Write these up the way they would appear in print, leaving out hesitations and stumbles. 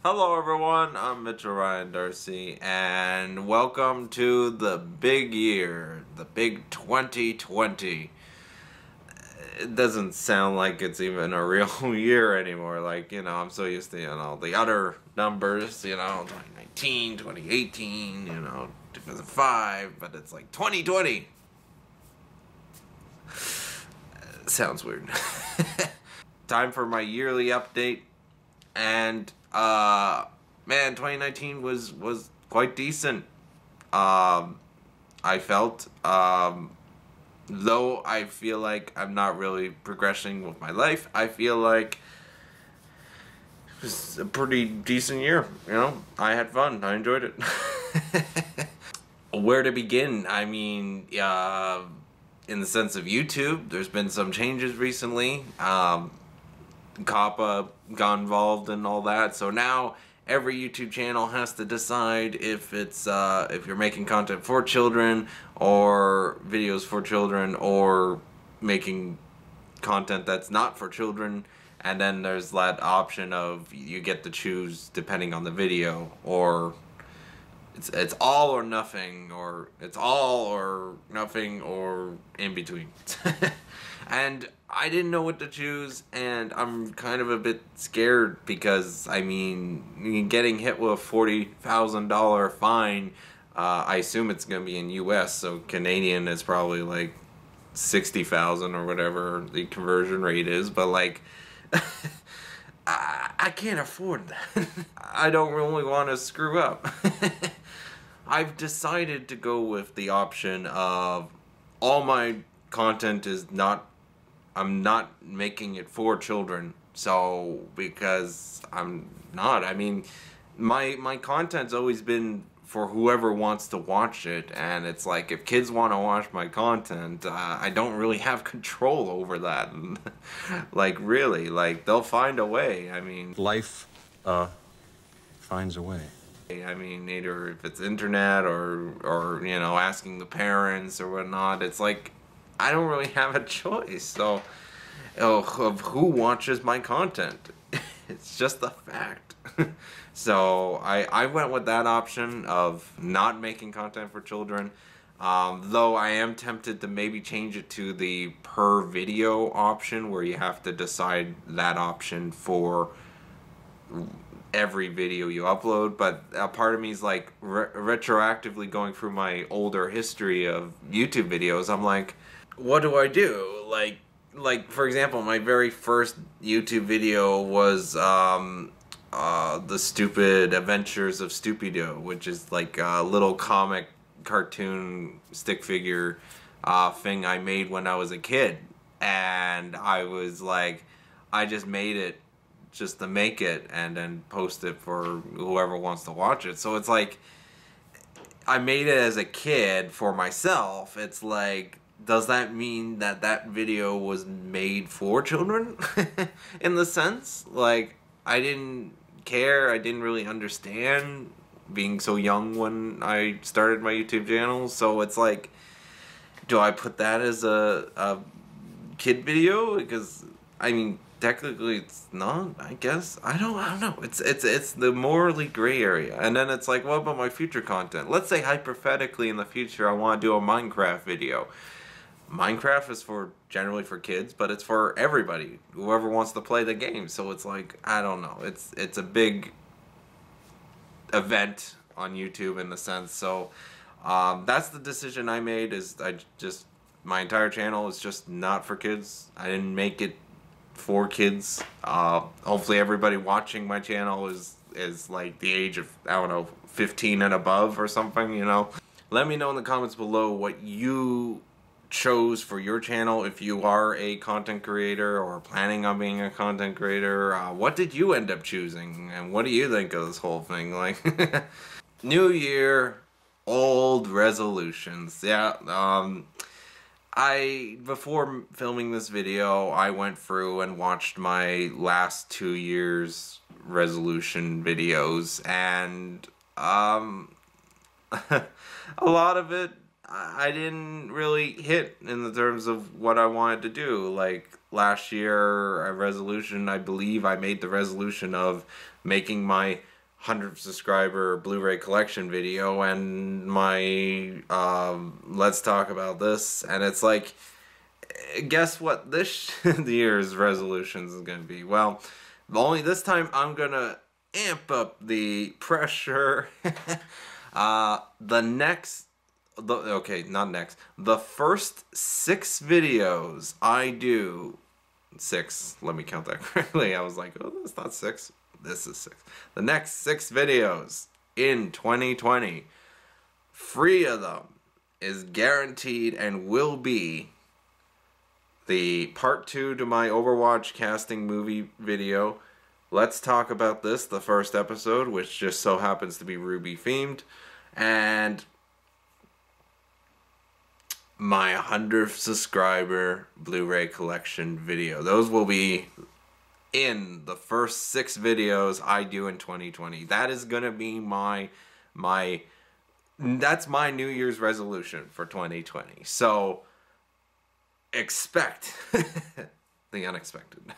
Hello everyone, I'm Mitchell Ryan Darcy, and welcome to the big year, the big 2020. It doesn't sound like it's even a real year anymore, like, I'm so used to, the other numbers, 2019, 2018, 2005, but it's like 2020. Sounds weird. Time for my yearly update, and man, 2019 was quite decent. I felt, though I feel like I'm not really progressing with my life, I feel like it was a pretty decent year. I had fun. I enjoyed it. Where to begin? I mean, in the sense of YouTube, there's been some changes recently. COPPA got involved and all that, so now every YouTube channel has to decide if it's if you're making content for children or videos for children or making content that's not for children, and then there's that option of you get to choose depending on the video, or it's all or nothing, or it's all or nothing, or in between. And I didn't know what to choose, and I'm kind of a bit scared because, I mean, getting hit with a $40,000 fine, I assume it's going to be in US, so Canadian is probably like 60,000 or whatever the conversion rate is, but like, I can't afford that. I don't really want to screw up. I've decided to go with the option of all my content is not, I'm not making it for children. So, because I'm not, I mean, my content's always been for whoever wants to watch it, and it's like, if kids want to watch my content, I don't really have control over that. Like, really, like, they'll find a way. I mean, life finds a way. I mean, either if it's internet or asking the parents or whatnot, it's like, I don't really have a choice, so, of who watches my content. It's just a fact. So I went with that option of not making content for children, though I am tempted to maybe change it to the per video option, where you have to decide that option for every video you upload. But a part of me is like, retroactively going through my older history of YouTube videos, I'm like, what do I do? Like for example, my very first YouTube video was the Stupid Adventures of Stupido, which is like a little comic cartoon stick figure thing I made when I was a kid, and I was like, I just made it just to make it and then post it for whoever wants to watch it. So it's like, I made it as a kid for myself. It's like, does that mean that that video was made for children? In the sense, like, I didn't care, I didn't really understand, being so young when I started my YouTube channel. So it's like, do I put that as a kid video? Because, I mean, technically it's not, I guess. I don't know. It's the morally gray area. And then it's like, what about my future content? Let's say hypothetically in the future I want to do a Minecraft video. Minecraft is generally for kids, but it's for everybody, whoever wants to play the game. So it's like, I don't know. It's a big event on YouTube in the sense. So that's the decision I made. Is my entire channel is just not for kids. I didn't make it for kids. Hopefully everybody watching my channel is like the age of, I don't know, 15 and above or something, Let me know in the comments below what you chose for your channel. If you are a content creator or planning on being a content creator, what did you end up choosing, and what do you think of this whole thing? Like, new year, old resolutions. Yeah, before filming this video, I went through and watched my last 2 years resolution videos, and a lot of it I didn't really hit in the terms of what I wanted to do. Like last year, a resolution, I believe I made the resolution of making my 100 subscriber Blu-ray collection video and my let's talk about this, and it's like, guess what this year's resolutions is going to be? Well, only this time I'm going to amp up the pressure. The first 6 videos I do, 6, let me count that correctly. I was like, oh, that's not 6. This is 6. The next 6 videos in 2020, 3 of them is guaranteed and will be the part 2 to my Overwatch casting movie video. Let's talk about this, the first episode, which just so happens to be RWBY themed, and my 100th subscriber Blu-ray collection video. Those will be in the first 6 videos I do in 2020. That is gonna be that's my New Year's resolution for 2020. So expect the unexpected.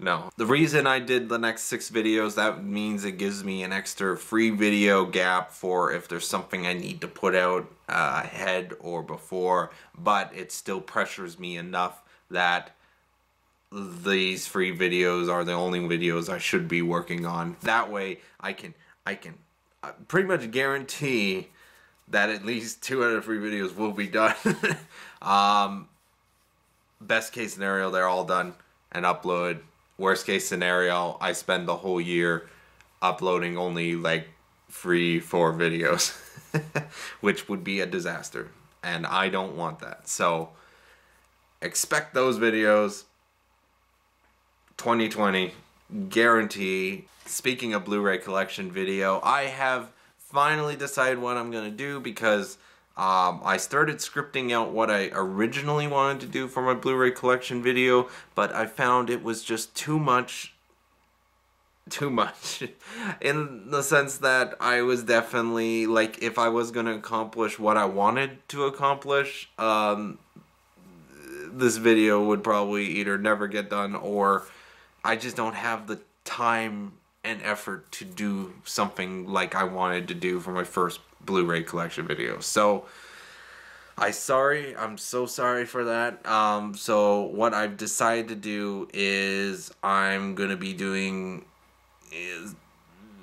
No. The reason I did the next 6 videos, that means it gives me an extra free video gap for if there's something I need to put out ahead or before, but it still pressures me enough that these free videos are the only videos I should be working on. That way I can pretty much guarantee that at least 2 out of 3 videos will be done. Best case scenario, they're all done and uploaded. Worst case scenario, I spend the whole year uploading only like 3-4 videos, which would be a disaster, and I don't want that. So expect those videos 2020, guarantee. Speaking of Blu-ray collection video, I have finally decided what I'm gonna do, because I started scripting out what I originally wanted to do for my Blu-ray collection video, but I found it was just too much in the sense that I was definitely, like, if I was going to accomplish what I wanted to accomplish, this video would probably either never get done, or I just don't have the time and effort to do something like I wanted to do for my first Blu-ray collection video. So I'm so sorry for that. So what I've decided to do is I'm gonna be doing, is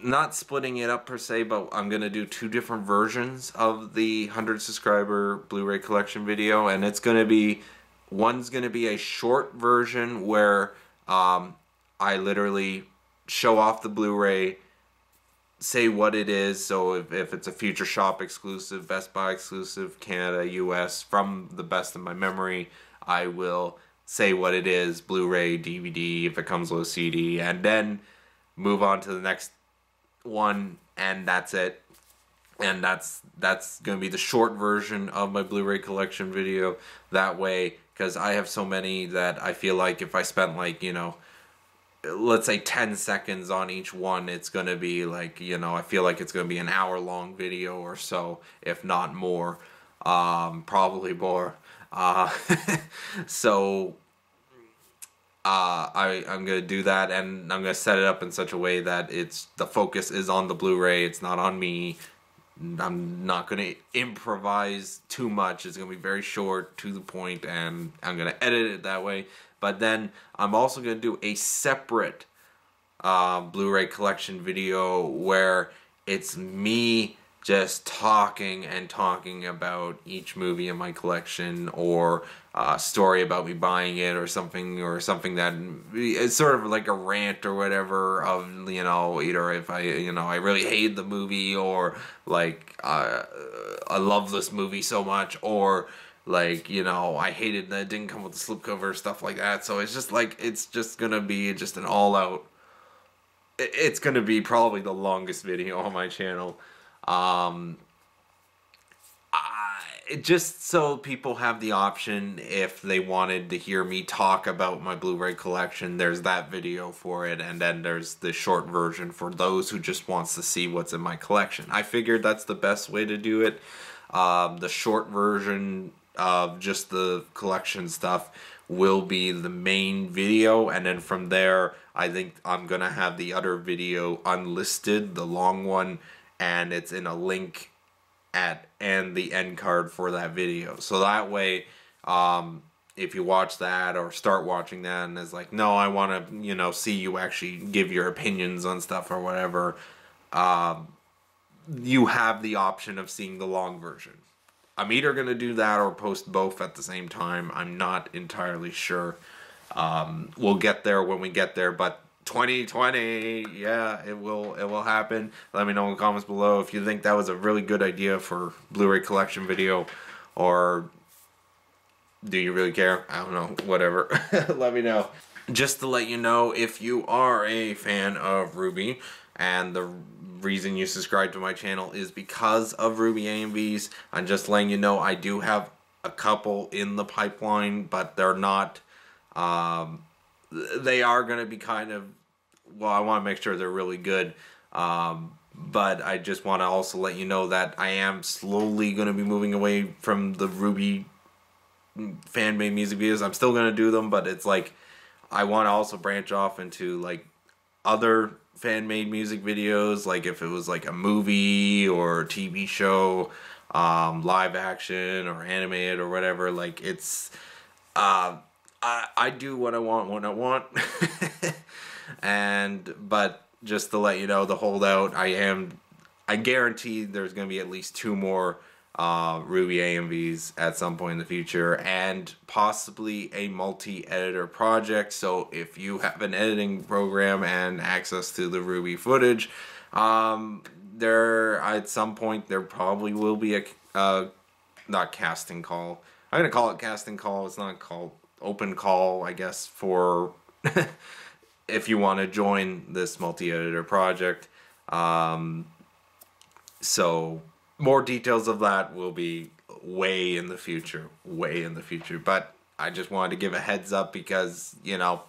not splitting it up per se, but I'm gonna do 2 different versions of the 100 subscriber Blu-ray collection video, and it's gonna be, one's gonna be a short version where I literally show off the Blu-ray, say what it is. So if it's a Future Shop exclusive, Best Buy exclusive, Canada, US, from the best of my memory, I will say what it is, Blu-ray, DVD, if it comes with a CD, and then move on to the next one, and that's it. And that's going to be the short version of my Blu-ray collection video. That way, because I have so many that I feel like if I spent, like, you know, let's say 10 seconds on each one, it's going to be like, you know, I feel like it's going to be an hour-long video or so, if not more. Probably more. So I'm going to do that, and I'm going to set it up in such a way that the focus is on the Blu-ray, it's not on me. I'm not going to improvise too much. It's going to be very short, to the point, and I'm going to edit it that way. But then I'm also going to do a separate Blu-ray collection video where it's me just talking about each movie in my collection, or a story about me buying it, or something that it's sort of like a rant or whatever of, you know, either if I really hate the movie, or like I love this movie so much, or like, you know, I hated that it didn't come with the slipcover, stuff like that. So it's just like, it's just gonna be just an all-out, it's gonna be probably the longest video on my channel. Just so people have the option, if they wanted to hear me talk about my Blu-ray collection, there's that video for it, and then there's the short version for those who just wants to see what's in my collection. I figured that's the best way to do it. The short version of just the collection stuff will be the main video, and then from there I think I'm gonna have the other video unlisted, the long one, and it's in a link and the end card for that video. So that way, if you watch that or start watching that and it's like, no, I want to, see you actually give your opinions on stuff or whatever, you have the option of seeing the long version. I'm either going to do that or post both at the same time. I'm not entirely sure. We'll get there when we get there, but 2020, yeah, it will happen. Let me know in the comments below if you think that was a really good idea for Blu-ray collection video, or do you really care? I don't know, whatever. Let me know. Just to let you know, if you are a fan of RWBY, and the reason you subscribe to my channel is because of RWBY AMVs, I'm just letting you know I do have a couple in the pipeline, but they're not, they are going to be kind of, well, I want to make sure they're really good, but I just want to also let you know that I am slowly going to be moving away from the RWBY fan-made music videos. I'm still going to do them, but it's like, I want to also branch off into like other fan-made music videos, like if it was like a movie or a TV show, live action or animated or whatever. Like it's, I do what I want when I want. But just to let you know, the holdout, I guarantee there's going to be at least 2 more RWBY AMVs at some point in the future, and possibly a multi-editor project. So if you have an editing program and access to the RWBY footage, there at some point there probably will be a not casting call. I'm gonna call it casting call. It's not called open call, I guess, for if you want to join this multi-editor project. So more details of that will be way in the future, but I just wanted to give a heads up because, I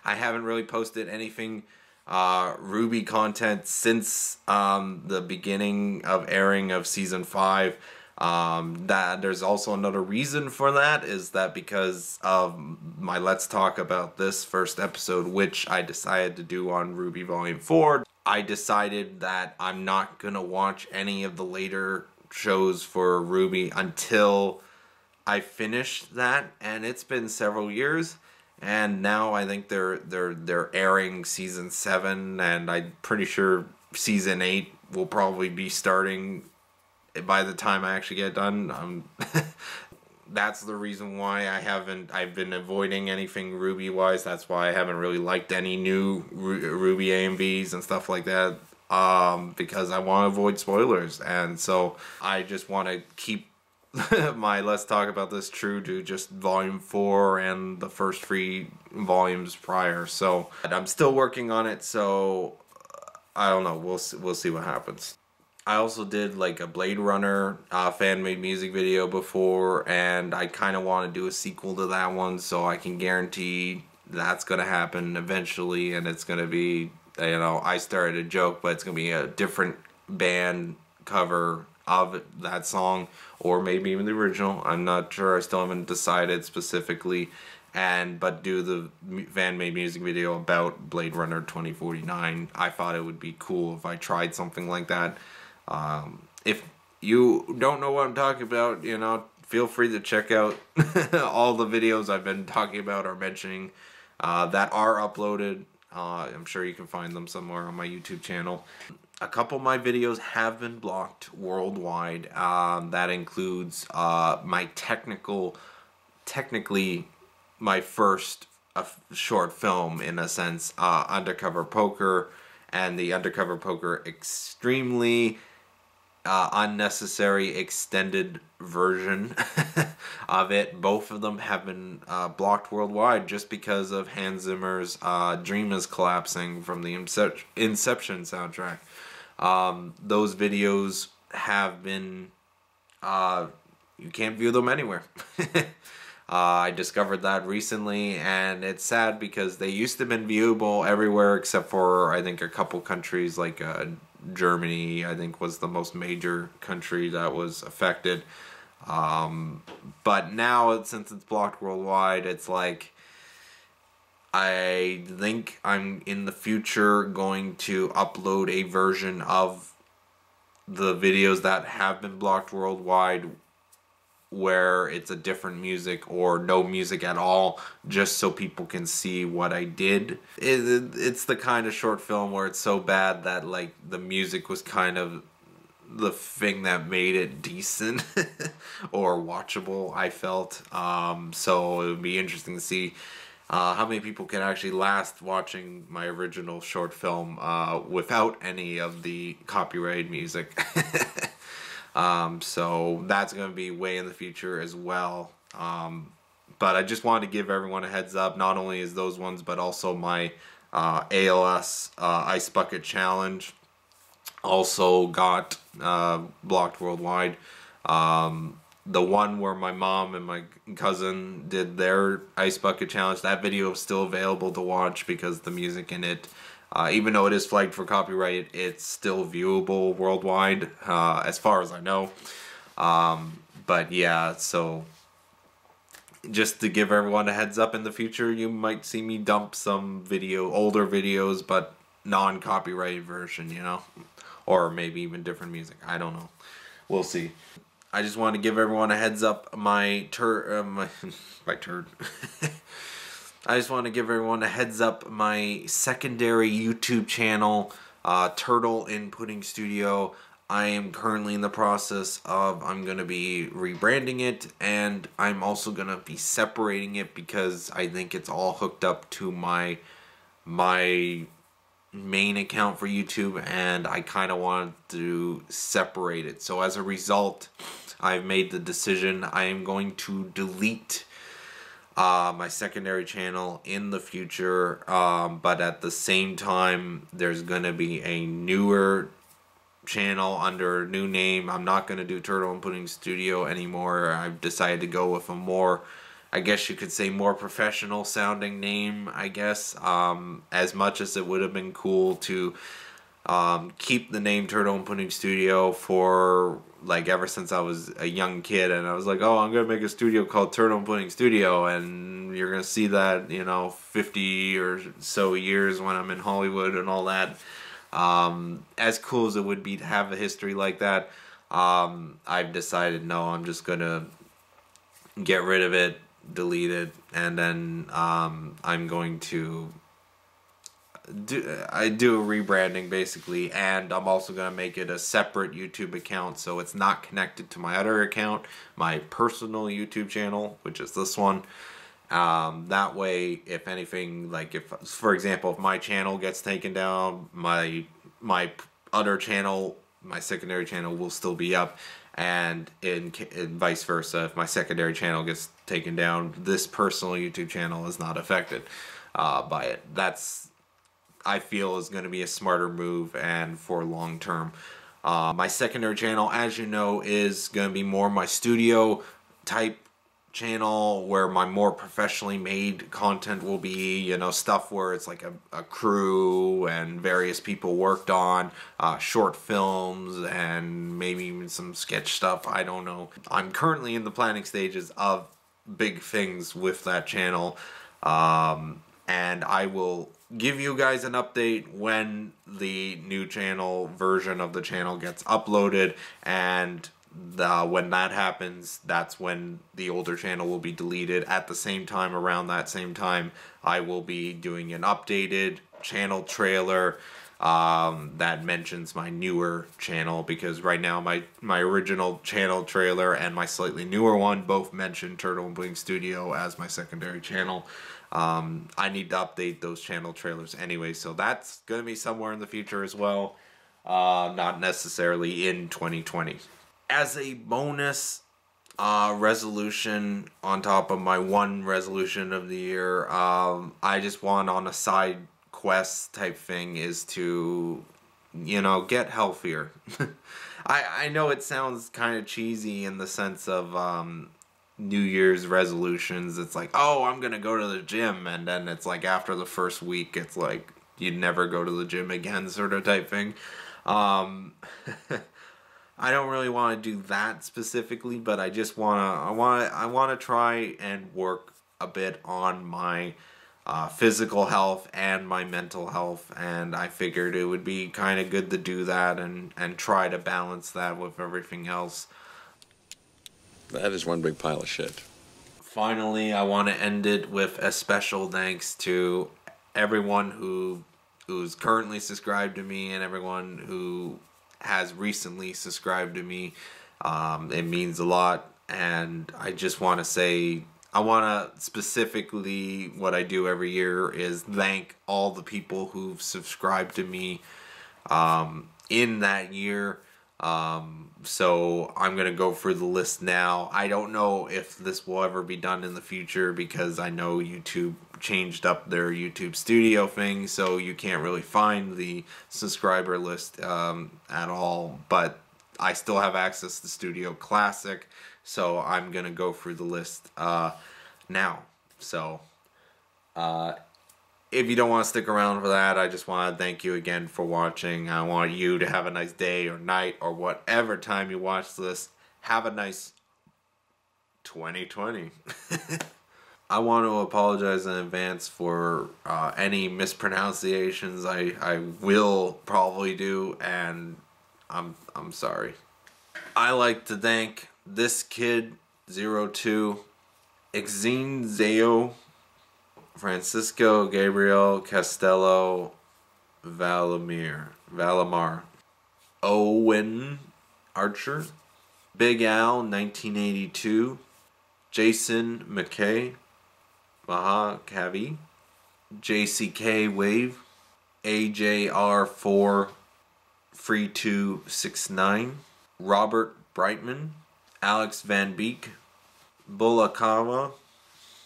haven't really posted anything RWBY content since the beginning of airing of season 5. That there's also another reason for that, is that because of my Let's Talk About This first episode, which I decided to do on RWBY Volume 4, I decided that I'm not gonna watch any of the later shows for RWBY until I finish that, and it's been several years, and now I think they're airing season 7, and I'm pretty sure season 8 will probably be starting by the time I actually get done. That's the reason why I've been avoiding anything RWBY wise. That's why I haven't really liked any new RWBY AMVs and stuff like that, because I want to avoid spoilers, and so I just want to keep my Let's Talk About This true to just volume 4 and the first 3 volumes prior. So I'm still working on it, so I don't know, we'll see what happens. I also did like a Blade Runner fan-made music video before, and I kind of want to do a sequel to that one, so I can guarantee that's going to happen eventually, and it's going to be, I started a joke, but it's going to be a different band cover of that song, or maybe even the original. I'm not sure, I still haven't decided specifically, but do the fan-made music video about Blade Runner 2049. I thought it would be cool if I tried something like that. If you don't know what I'm talking about, feel free to check out all the videos I've been talking about or mentioning that are uploaded. I'm sure you can find them somewhere on my YouTube channel. A couple of my videos have been blocked worldwide. That includes technically my first short film, in a sense, Undercover Poker, and the Undercover Poker extremely unnecessary extended version of it. Both of them have been blocked worldwide just because of Hans Zimmer's Dream is Collapsing from the Inception soundtrack. Those videos have been, you can't view them anywhere. I discovered that recently, and it's sad because they used to have been viewable everywhere except for, I think, a couple countries like Germany, I think, was the most major country that was affected. But now, since it's blocked worldwide, it's like, I think I'm in the future going to upload a version of the videos that have been blocked worldwide where it's a different music or no music at all, just so people can see what I did. It's the kind of short film where it's so bad that like the music was kind of the thing that made it decent or watchable, I felt. So it would be interesting to see how many people can actually last watching my original short film without any of the copyrighted music. So that's going to be way in the future as well. But I just wanted to give everyone a heads up. Not only is those ones, but also my ALS Ice Bucket Challenge also got blocked worldwide. The one where my mom and my cousin did their Ice Bucket Challenge, that video is still available to watch because the music in it, even though it is flagged for copyright, it's still viewable worldwide, as far as I know. But yeah, so just to give everyone a heads up, in the future you might see me dump some older videos, but non-copyrighted version, you know? Or maybe even different music. I don't know. We'll see. I just want to give everyone a heads up. My turd. I just want to give everyone a heads up. My secondary YouTube channel, Turtle Inputting Studio. I am currently in the process of, I'm going to be rebranding it, and I'm also going to be separating it because I think it's all hooked up to my main account for YouTube, and I kind of wanted to separate it. So as a result, I've made the decision I am going to delete my secondary channel in the future, but at the same time there's going to be a newer channel under a new name. I'm not going to do Turtle Inputting Studio anymore. I've decided to go with a more, I guess you could say, more professional sounding name, I guess. As much as it would have been cool to keep the name Turtle Inputting Studio for, like, ever since I was a young kid, and I was like, oh, I'm going to make a studio called Turtle Inputting Studio, and you're going to see that, you know, 50 or so years when I'm in Hollywood and all that. As cool as it would be to have a history like that, I've decided, no, I'm just going to get rid of it, delete it, and then I'm going to do a rebranding basically, and I'm also going to make it a separate YouTube account so it's not connected to my other account, my personal YouTube channel, which is this one. That way, if anything, like if, for example, if my channel gets taken down, my other channel, my secondary channel, will still be up. And in vice versa, if my secondary channel gets taken down, this personal YouTube channel is not affected by it. That's, I feel, is going to be a smarter move and for long term. My secondary channel, as you know, is going to be more my studio type channel, where my more professionally made content will be, you know, stuff where it's like a crew and various people worked on short films and maybe even some sketch stuff. I don't know. I'm currently in the planning stages of big things with that channel, and I will give you guys an update when the new channel version of the channel gets uploaded, and when that happens, that's when the older channel will be deleted. At the same time, around that same time, I will be doing an updated channel trailer that mentions my newer channel, because right now my original channel trailer and my slightly newer one both mention Turtle Inputting Studio as my secondary channel. I need to update those channel trailers anyway, so that's going to be somewhere in the future as well, not necessarily in 2020. As a bonus resolution on top of my one resolution of the year, I just want, on a side quest type thing, is to, you know, get healthier. I know it sounds kind of cheesy in the sense of New Year's resolutions. It's like, oh, I'm gonna go to the gym, and then it's like after the first week it's like you'd never go to the gym again, sort of type thing. I don't really want to do that specifically, but I just I want to try and work a bit on my physical health and my mental health, and I figured it would be kind of good to do that and try to balance that with everything else. That is one big pile of shit. Finally, I want to end it with a special thanks to everyone who's currently subscribed to me and everyone who has recently subscribed to me. It means a lot, and I just want to say, I want to specifically, what I do every year is thank all the people who've subscribed to me in that year. So I'm going to go through the list now. I don't know if this will ever be done in the future because I know YouTube changed up their YouTube Studio thing, so you can't really find the subscriber list at all, but I still have access to Studio Classic, so I'm going to go through the list now. So if you don't want to stick around for that, I just want to thank you again for watching. I want you to have a nice day or night or whatever time you watch this. Have a nice 2020. I want to apologize in advance for any mispronunciations I will probably do, and I'm sorry. I like to thank this kid 02, Exene Zeo, Francisco Gabriel Castello Valamar, Owen Archer, Big Al 1982, Jason McKay, Maha Kavi, JCK Wave, AJR4 Free269, Robert Brightman, Alex Van Beek, Bulakawa,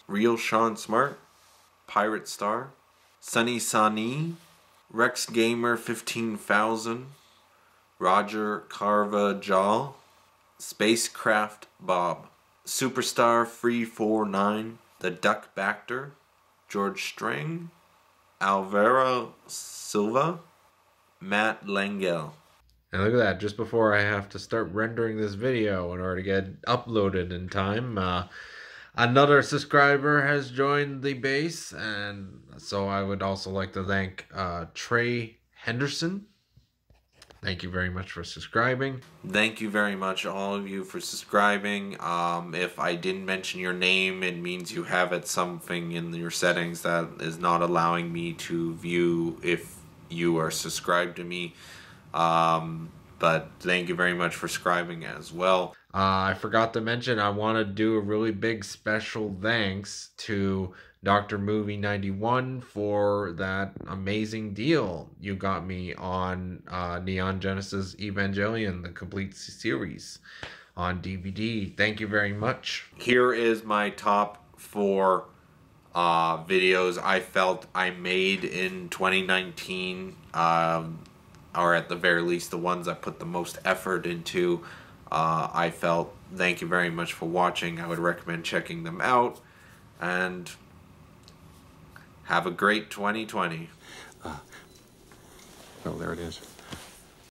Real Sean Smart, Pirate Star, Sunny Sani, Rex Gamer 15,000, Roger Carva Jal, Spacecraft Bob, Superstar 349, The Duck Bacter, George String, Alvaro Silva, Matt Langell. And look at that, just before I have to start rendering this video in order to get it uploaded in time, another subscriber has joined the base, and so I would also like to thank Trey Henderson. Thank you very much for subscribing. Thank you very much, all of you, for subscribing. If I didn't mention your name, it means you have it something in your settings that is not allowing me to view if you are subscribed to me. But thank you very much for subscribing as well. I forgot to mention, I want to do a really big special thanks to Dr. Movie 91 for that amazing deal you got me on Neon Genesis Evangelion, the complete series on DVD. Thank you very much. Here is my top 4 videos I felt I made in 2019, or at the very least the ones I put the most effort into. I felt, thank you very much for watching. I would recommend checking them out, and have a great 2020. Oh, there it is.